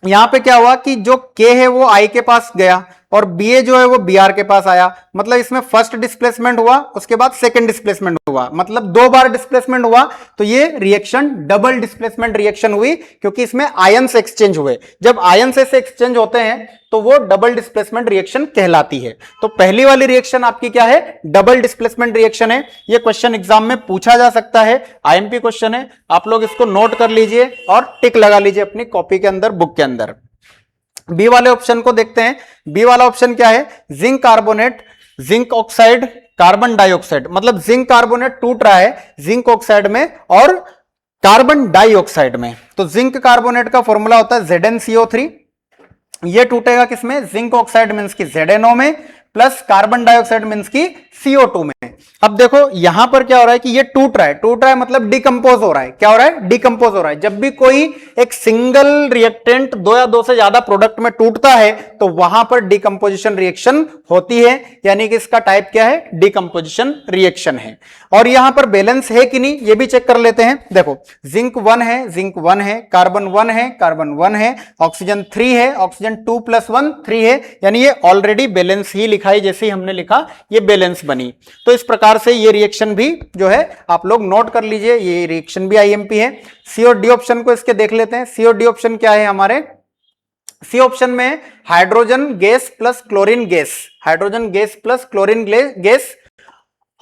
S1: यहां पे क्या हुआ कि जो K है वो I के पास गया और Ba जो है वो Br के पास आया, मतलब इसमें फर्स्ट डिस्प्लेसमेंट हुआ, उसके बाद सेकंड डिस्प्लेसमेंट हुआ, मतलब 2 बार डिस्प्लेसमेंट हुआ। तो ये रिएक्शन डबल डिस्प्लेसमेंट रिएक्शन हुई, क्योंकि इसमें आयंस एक्सचेंज हुए। जब आयंस से एक्सचेंज होते हैं तो वो डबल डिस्प्लेसमेंट रिएक्शन कहलाती है। तो पहली वाली रिएक्शन आपकी क्या है, डबल डिस्प्लेसमेंट रिएक्शन है। ये क्वेश्चन एग्जाम में पूछा जा सकता है, आईएमपी क्वेश्चन है, आप लोग इसको नोट कर लीजिए और टिक लगा लीजिए अपनी कॉपी के अंदर, बुक के अंदर। बी वाले ऑप्शन को देखते हैं। बी वाला ऑप्शन क्या है, zinc carbonate, zinc oxide, carbon dioxide, मतलब जिंक कार्बोनेट टूट रहा है जिंक ऑक्साइड में और कार्बन डाइऑक्साइड में। तो जिंक कार्बोनेट का फॉर्मूला होता है ZnCO3, ये टूटेगा किसमें, जिंक ऑक्साइड मींस की ZnO में, प्लस कार्बन डाइऑक्साइड मींस की CO2 में। अब देखो यहां पर क्या हो रहा है कि ये टूट रहा है मतलब डिकम्पोज हो रहा है। क्या हो रहा है, डिकम्पोज हो रहा है। जब भी कोई एक सिंगल रिएक्टेंट 2 या 2 से ज्यादा प्रोडक्ट में टूटता है तो वहां पर डिकम्पोजिशन रिएक्शन होती है, यानी कि इसका टाइप क्या है, डिकम्पोजिशन रिएक्शन है। और यहां पर बैलेंस है कि नहीं ये भी चेक कर लेते हैं। देखो जिंक 1 है, जिंक 1 है, कार्बन 1 है, कार्बन 1 है, ऑक्सीजन 3 है, ऑक्सीजन 2 + 1 3 है, यानी ये ऑलरेडी बैलेंस ही लिखा है, जैसे ही हमने लिखा ये बैलेंस बनी। तो इस प्रकार से ये रिएक्शन भी जो है आप लोग नोट कर लीजिए, ये रिएक्शन भी आईएमपी है। सी और डी ऑप्शन को इसके देख लेते हैं। सी और डी ऑप्शन क्या है हमारे, सी ऑप्शन में hydrogen gas plus chlorine gas, hydrogen gas plus chlorine gas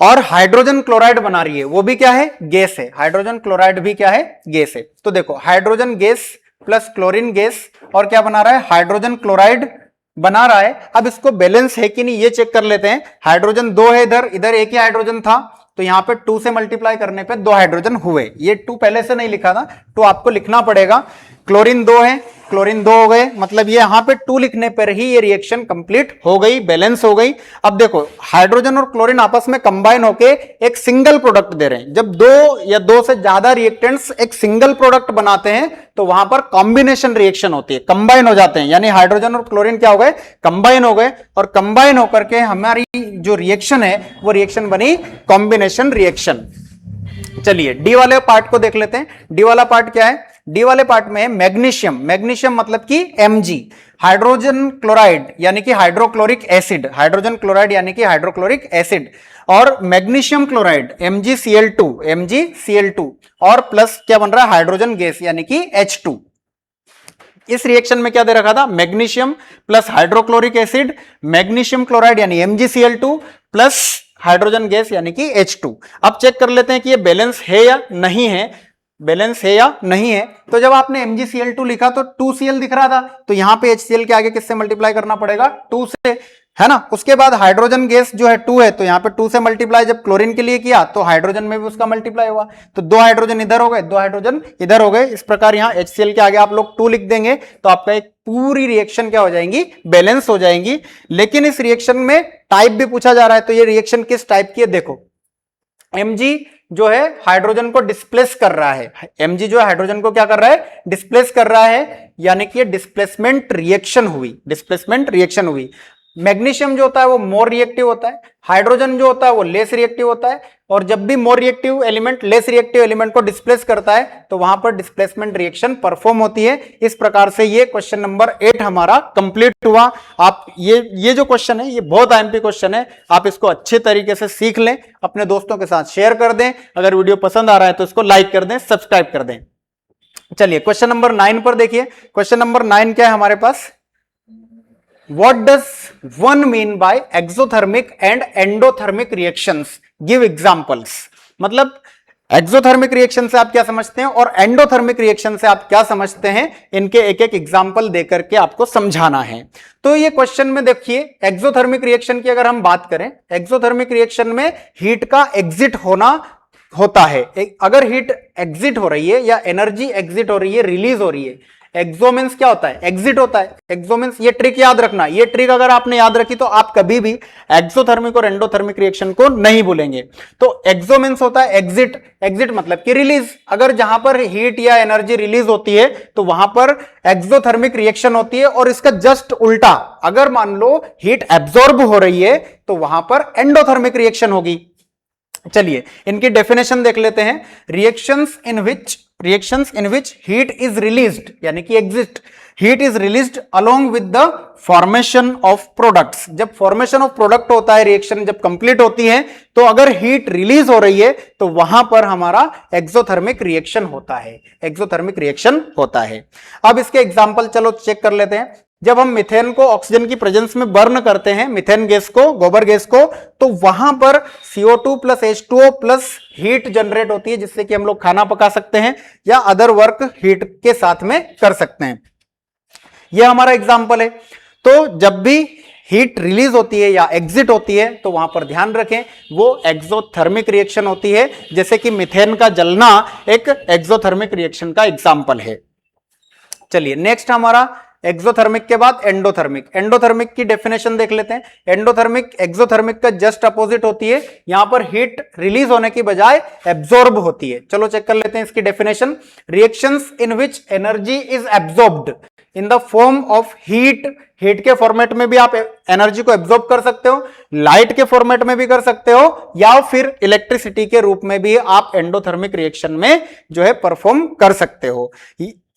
S1: और हाइड्रोजन क्लोराइड बना रही है, वो भी क्या है, गैस है। हाइड्रोजन क्लोराइड भी क्या है, गैस है। तो देखो hydrogen gas plus chlorine gas और क्या बना रहा है, हाइड्रोजन क्लोराइड बना रहा है। अब इसको बैलेंस है कि नहीं ये चेक कर लेते हैं। हाइड्रोजन 2 है, इधर इधर एक ही हाइड्रोजन था, तो यहां पे 2 से मल्टीप्लाई करने पे 2 हाइड्रोजन हुए। ये 2 पहले से नहीं लिखा था, 2 आपको लिखना पड़ेगा। क्लोरीन 2 है, क्लोरीन 2 हो गए, मतलब ये यहां पे 2 लिखने पर ही ये रिएक्शन कंप्लीट हो गई, बैलेंस हो गई। अब देखो हाइड्रोजन और क्लोरीन आपस में कंबाइन होके एक सिंगल प्रोडक्ट दे रहे हैं। जब 2 या 2 से ज्यादा रिएक्टेंट्स एक सिंगल प्रोडक्ट बनाते हैं तो वहां पर कॉम्बिनेशन रिएक्शन होती है, कंबाइन हो जाते हैं, यानी हाइड्रोजन और क्लोरीन क्या हो गए, कंबाइन हो गए, और कंबाइन होकर के हमारी जो रिएक्शन है वो रिएक्शन बनी कॉम्बिनेशन रिएक्शन। चलिए डी वाले पार्ट को देख लेते हैं। डी वाला पार्ट क्या है, डी वाले पार्ट में मैग्नीशियम, मैग्नीशियम मतलब कि Mg, हाइड्रोजन क्लोराइड यानी कि हाइड्रोक्लोरिक एसिड, हाइड्रोजन क्लोराइड यानी कि हाइड्रोक्लोरिक एसिड, और मैग्नीशियम क्लोराइड MgCl2, MgCl2, और प्लस क्या बन रहा है, हाइड्रोजन गैस यानी कि H2। इस रिएक्शन में क्या दे रखा था, magnesium plus hydrochloric acid, magnesium chloride यानी MgCl2 प्लस हाइड्रोजन गैस यानी कि H2। अब चेक कर लेते हैं कि ये बैलेंस है या नहीं है, बैलेंस है या नहीं है। तो जब आपने MgCl2 लिखा तो 2Cl दिख रहा था, तो यहां पे HCl के आगे किससे मल्टीप्लाई करना पड़ेगा, 2 से, है ना। उसके बाद हाइड्रोजन गैस जो है 2 है, तो यहां पे 2 से मल्टीप्लाई जब क्लोरीन के लिए किया तो हाइड्रोजन में भी उसका मल्टीप्लाई हुआ, तो 2 हाइड्रोजन इधर हो गए, 2 हाइड्रोजन इधर हो गए। इस प्रकार यहां HCl के आगे आप लोग 2 लिख देंगे तो आपका एक पूरी रिएक्शन क्या हो जाएंगी, बैलेंस हो जाएंगी। लेकिन इस रिएक्शन में टाइप भी पूछा जा रहा है, तो ये रिएक्शन किस टाइप की है, देखो Mg जो है हाइड्रोजन को डिस्प्लेस कर रहा है, Mg जो है हाइड्रोजन को क्या कर रहा है, डिस्प्लेस कर रहा है, यानी कि डिस्प्लेसमेंट रिएक्शन हुई, डिस्प्लेसमेंट रिएक्शन हुई। मैग्नीशियम जो होता है वो मोर रिएक्टिव होता है, हाइड्रोजन जो होता है वो लेस रिएक्टिव होता है, और जब भी more reactive element less reactive element को डिस्प्लेस करता है तो वहां पर डिस्प्लेसमेंट रिएक्शन परफॉर्म होती है। इस प्रकार से ये क्वेश्चन नंबर 8 हमारा कंप्लीट हुआ। आप ये जो क्वेश्चन है ये बहुत आईएमपी क्वेश्चन है, आप इसको अच्छे तरीके से सीख लें, अपने दोस्तों के साथ शेयर कर दें, अगर वीडियो पसंद आ रहा है तो इसको लाइक कर दें, सब्सक्राइब कर दें। चलिए क्वेश्चन नंबर 9 पर देखिए। क्वेश्चन नंबर 9 क्या है हमारे पास, What does one mean by exothermic and endothermic reactions? Give examples। मतलब एक्सोथर्मिक रिएक्शन से आप क्या समझते हैं और एंडोथर्मिक रिएक्शन से आप क्या समझते हैं, इनके एक एक एग्जांपल देकर के आपको समझाना है। तो ये क्वेश्चन में देखिए एक्सोथर्मिक रिएक्शन की अगर हम बात करें, एक्सोथर्मिक रिएक्शन में हीट का एग्जिट होना होता है। अगर हीट एग्जिट हो रही है या एनर्जी एग्जिट हो रही है, रिलीज हो रही है, एक्सो मींस क्या होता है, एग्जिट होता है। एक्सो मींस, ये ट्रिक याद रखना, ये ट्रिक अगर आपने याद रखी तो आप कभी भी एक्सोथर्मिक और एंडोथर्मिक रिएक्शन को नहीं भूलेंगे। तो एक्सो मींस होता है एग्जिट, एग्जिट मतलब कि रिलीज। अगर जहां पर हीट या एनर्जी रिलीज होती है तो वहां पर एक्सोथर्मिक रिएक्शन होती है, और इसका जस्ट उल्टा, अगर मान लो हीट एब्जॉर्ब हो रही है तो वहां पर एंडोथर्मिक रिएक्शन होगी। चलिए इनकी डेफिनेशन देख लेते हैं। Reactions in which heat is released, यानी कि exist, heat is released along with the formation of products. जब फॉर्मेशन ऑफ प्रोडक्ट होता है, रिएक्शन जब कंप्लीट होती है, तो अगर हीट रिलीज हो रही है तो वहां पर हमारा एक्सोथर्मिक रिएक्शन होता है, एक्सोथर्मिक रिएक्शन होता है। अब इसके एग्जांपल चलो चेक कर लेते हैं। जब हम मीथेन को ऑक्सीजन की प्रेजेंस में बर्न करते हैं, मीथेन गैस को, गोबर गैस को, तो वहां पर CO2 plus H2O plus heat generate होती है, जिससे कि हम लोग खाना पका सकते हैं या अदर वर्क हीट के साथ में कर सकते हैं। यह हमारा एग्जाम्पल है। तो जब भी हीट रिलीज होती है या एग्जिट होती है तो वहां पर ध्यान रखें वो एक्सोथर्मिक रिएक्शन होती है, जैसे कि मीथेन का जलना एक एक्सोथर्मिक रिएक्शन का एग्जाम्पल है। चलिए नेक्स्ट हमारा एक्सोथर्मिक के बाद एंडोथर्मिक। एंडोथर्मिक की डेफिनेशन देख लेते हैं। एंडोथर्मिक एक्सोथर्मिक का जस्ट अपोजिट होती है, यहां पर हीट रिलीज होने की बजाय एब्जॉर्ब होती है। चलो चेक कर लेते हैं इसकी definition. Reactions in which energy is absorbed in the form of heat, heat के फॉर्मेट में भी आप एनर्जी को एब्जॉर्ब कर सकते हो, लाइट के फॉर्मेट में भी कर सकते हो, या फिर इलेक्ट्रिसिटी के रूप में भी आप एंडोथर्मिक रिएक्शन में जो है परफॉर्म कर सकते हो।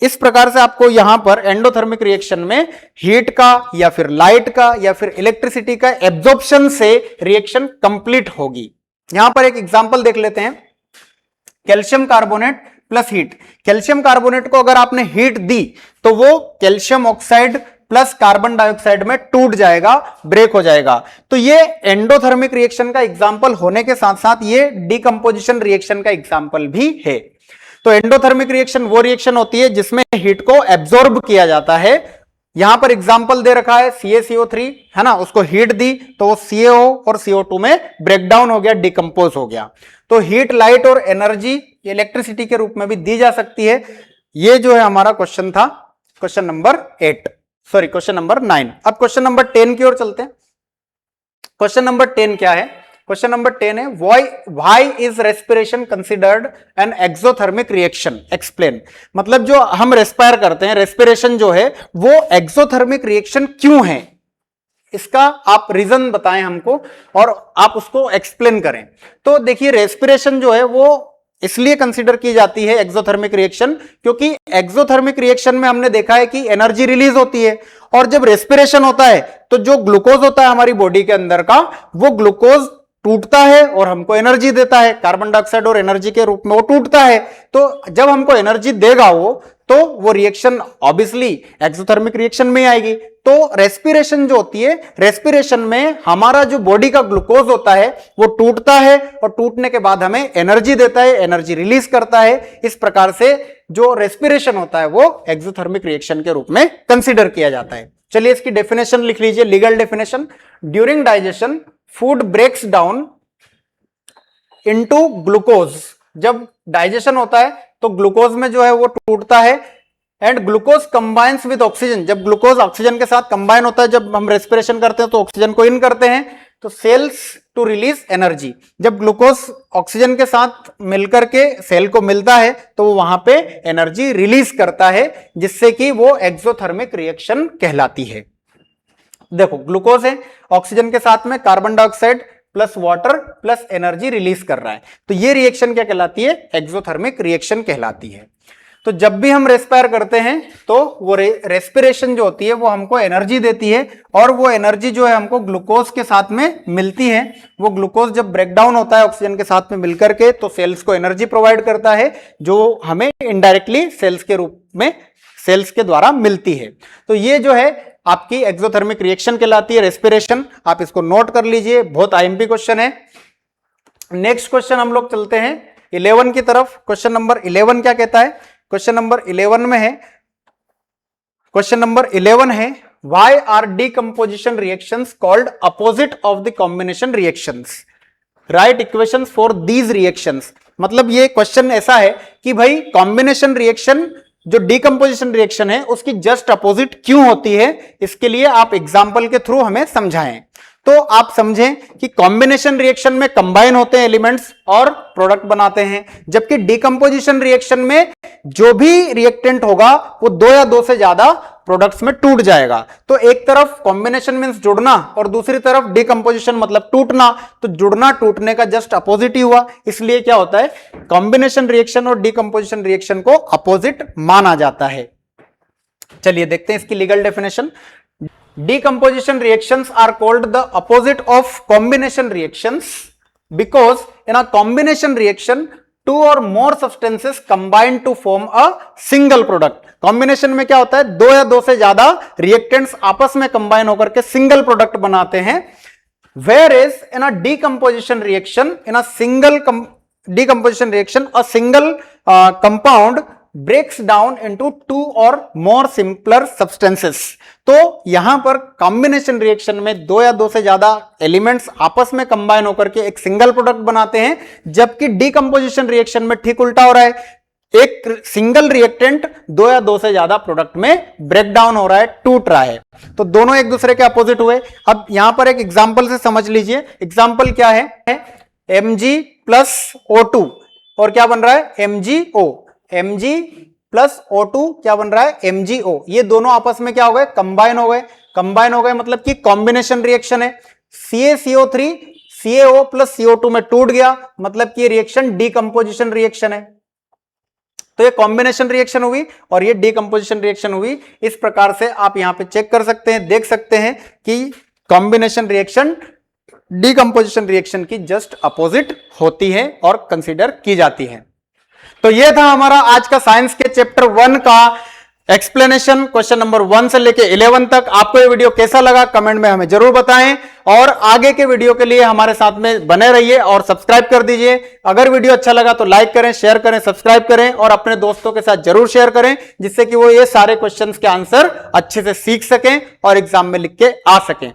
S1: इस प्रकार से आपको यहां पर एंडोथर्मिक रिएक्शन में हीट का या फिर लाइट का या फिर इलेक्ट्रिसिटी का एब्जॉर्प्शन से रिएक्शन कंप्लीट होगी। यहां पर एक एग्जांपल देख लेते हैं। Calcium carbonate plus heat. Calcium carbonate को अगर आपने हीट दी तो वो calcium oxide plus carbon dioxide में टूट जाएगा, ब्रेक हो जाएगा। तो ये एंडोथर्मिक रिएक्शन का एग्जांपल होने के साथ साथ ये डीकंपोजिशन रिएक्शन का एग्जांपल भी है। तो एंडोथर्मिक रिएक्शन वो रिएक्शन होती है जिसमें हीट को एब्जॉर्ब किया जाता है। यहां पर एग्जांपल दे रखा है CaCO3, है ना, उसको हीट दी तो वो CaO और CO2 में ब्रेकडाउन हो गया, डिकम्पोज हो गया। तो हीट, लाइट और एनर्जी इलेक्ट्रिसिटी के रूप में भी दी जा सकती है। ये जो है हमारा क्वेश्चन था, क्वेश्चन नंबर 9। अब क्वेश्चन नंबर 10 की ओर चलते हैं। क्वेश्चन नंबर 10 क्या है? क्वेश्चन नंबर 10 है why is respiration considered an exothermic reaction, explain. मतलब जो हम रेस्पायर करते हैं, रेस्पिरेशन जो है वो एक्सोथर्मिक रिएक्शन क्यों है, इसका आप रीजन बताएं हमको और आप उसको एक्सप्लेन करें। तो देखिए रेस्पिरेशन जो है वो इसलिए कंसीडर की जाती है एक्सोथर्मिक रिएक्शन, क्योंकि एक्सोथर्मिक रिएक्शन में हमने देखा है कि एनर्जी रिलीज होती है, और जब रेस्पिरेशन होता है तो जो ग्लूकोज होता है हमारी बॉडी के अंदर का, वो ग्लूकोज टूटता है और हमको एनर्जी देता है, कार्बन डाइऑक्साइड और एनर्जी के रूप में वो टूटता है। तो जब हमको एनर्जी देगा वो रिएक्शन ऑब्वियसली एक्सोथर्मिक रिएक्शन में आएगी। तो रेस्पिरेशन जो होती है, रेस्पिरेशन में हमारा जो बॉडी का ग्लूकोज होता है वो टूटता है और टूटने के बाद हमें एनर्जी देता है, एनर्जी रिलीज करता है। इस प्रकार से जो रेस्पिरेशन होता है वो एक्सोथर्मिक रिएक्शन के रूप में कंसिडर किया जाता है। चलिए इसकी डेफिनेशन लिख लीजिए, legal definition. During digestion food breaks down into glucose. जब डाइजेशन होता है तो ग्लूकोज में जो है वो टूटता है, and glucose combines with oxygen. जब ग्लूकोज ऑक्सीजन के साथ कंबाइन होता है, जब हम रेस्पिरेशन करते हैं तो ऑक्सीजन को इन करते हैं, तो सेल्स टू रिलीज एनर्जी। जब ग्लूकोज ऑक्सीजन के साथ मिलकर के सेल को मिलता है तो वो वहां पे एनर्जी रिलीज करता है, जिससे कि वो एक्सोथर्मिक रिएक्शन कहलाती है। देखो ग्लूकोज है, ऑक्सीजन के साथ में carbon dioxide plus water plus energy release कर रहा है, तो ये रिएक्शन क्या कहलाती है? एक्सोथर्मिक रिएक्शन कहलाती है। तो जब भी हम रेस्पायर करते हैं तो वो रेस्पिरेशन जो होती है वो हमको एनर्जी देती है, और वो एनर्जी जो है हमको ग्लूकोज के साथ में मिलती है। वो ग्लूकोज जब ब्रेकडाउन होता है ऑक्सीजन के साथ में मिलकर के, तो सेल्स को एनर्जी प्रोवाइड करता है, जो हमें इनडायरेक्टली सेल्स के रूप में, सेल्स के द्वारा मिलती है। तो ये जो है आपकी एक्सोथर्मिक रिएक्शन कहलाती है, रेस्पिरेशन। आप इसको नोट कर लीजिए, बहुत आईएमपी क्वेश्चन है। नेक्स्ट क्वेश्चन हम लोग चलते हैं 11 की तरफ। क्वेश्चन नंबर 11 क्या कहता है? क्वेश्चन नंबर 11 में है, क्वेश्चन नंबर 11 है why are decomposition reactions called opposite of the combination reactions, write equations for these reactions. मतलब ये क्वेश्चन ऐसा है कि भाई कॉम्बिनेशन रिएक्शन जो डीकंपोजिशन रिएक्शन है उसकी जस्ट अपोजिट क्यों होती है, इसके लिए आप एग्जांपल के थ्रू हमें समझाएं। तो आप समझें कि कॉम्बिनेशन रिएक्शन में कंबाइन होते हैं एलिमेंट्स और प्रोडक्ट बनाते हैं, जबकि डीकंपोजिशन रिएक्शन में जो भी रिएक्टेंट होगा वो 2 या 2 से ज्यादा प्रोडक्ट्स में टूट जाएगा। तो एक तरफ कॉम्बिनेशन मींस जुड़ना और दूसरी तरफ डिकम्पोजिशन मतलब टूटना, तो जुड़ना टूटने का जस्ट अपोजिट ही हुआ, इसलिए क्या होता है, कॉम्बिनेशन रिएक्शन और डिकम्पोजिशन रिएक्शन को अपोजिट माना जाता है। चलिए देखते हैं इसकी legal definition. Decomposition reactions are called the opposite of combination reactions because in a combination reaction two or more substances combine to form a single product. Combination में क्या होता है, दो या दो से ज्यादा रिएक्टेंट्स आपस में कंबाइन होकर के सिंगल प्रोडक्ट बनाते हैं। Whereas in a decomposition reaction, in a single decomposition reaction, a single compound breaks down into two or more simpler substances. तो यहां पर कॉम्बिनेशन रिएक्शन में दो या दो से ज्यादा एलिमेंट्स आपस में कंबाइन होकर के एक सिंगल प्रोडक्ट बनाते हैं, जबकि डिकम्पोजिशन रिएक्शन में ठीक उल्टा हो रहा है, एक सिंगल रिएक्टेंट दो या दो से ज्यादा प्रोडक्ट में ब्रेक डाउन हो रहा है, टूट रहा है। तो दोनों एक दूसरे के अपोजिट हुए। अब यहां पर एक एग्जांपल से समझ लीजिए। एग्जांपल क्या है, Mg प्लस O2 और क्या बन रहा है, MgO। Mg प्लस O2 क्या बन रहा है, MgO। ये दोनों आपस में क्या हो गए, कंबाइन हो गए। कंबाइन हो गए मतलब कि कॉम्बिनेशन रिएक्शन है। CaCO3 CaO प्लस CO2 में टूट गया, मतलब कि रिएक्शन डिकम्पोजिशन रिएक्शन है। तो ये कॉम्बिनेशन रिएक्शन हुई और ये डिकम्पोजिशन रिएक्शन हुई। इस प्रकार से आप यहां पे चेक कर सकते हैं, देख सकते हैं कि कॉम्बिनेशन रिएक्शन डिकम्पोजिशन रिएक्शन की जस्ट अपोजिट होती है और कंसीडर की जाती है। तो ये था हमारा आज का साइंस के चैप्टर 1 का एक्सप्लेनेशन, क्वेश्चन नंबर 1 से लेके 11 तक। आपको ये वीडियो कैसा लगा कमेंट में हमें जरूर बताएं और आगे के वीडियो के लिए हमारे साथ में बने रहिए और सब्सक्राइब कर दीजिए। अगर वीडियो अच्छा लगा तो लाइक करें, शेयर करें, सब्सक्राइब करें और अपने दोस्तों के साथ जरूर शेयर करें, जिससे कि वो ये सारे क्वेश्चंस के आंसर अच्छे से सीख सकें और एग्जाम में लिख के आ सकें।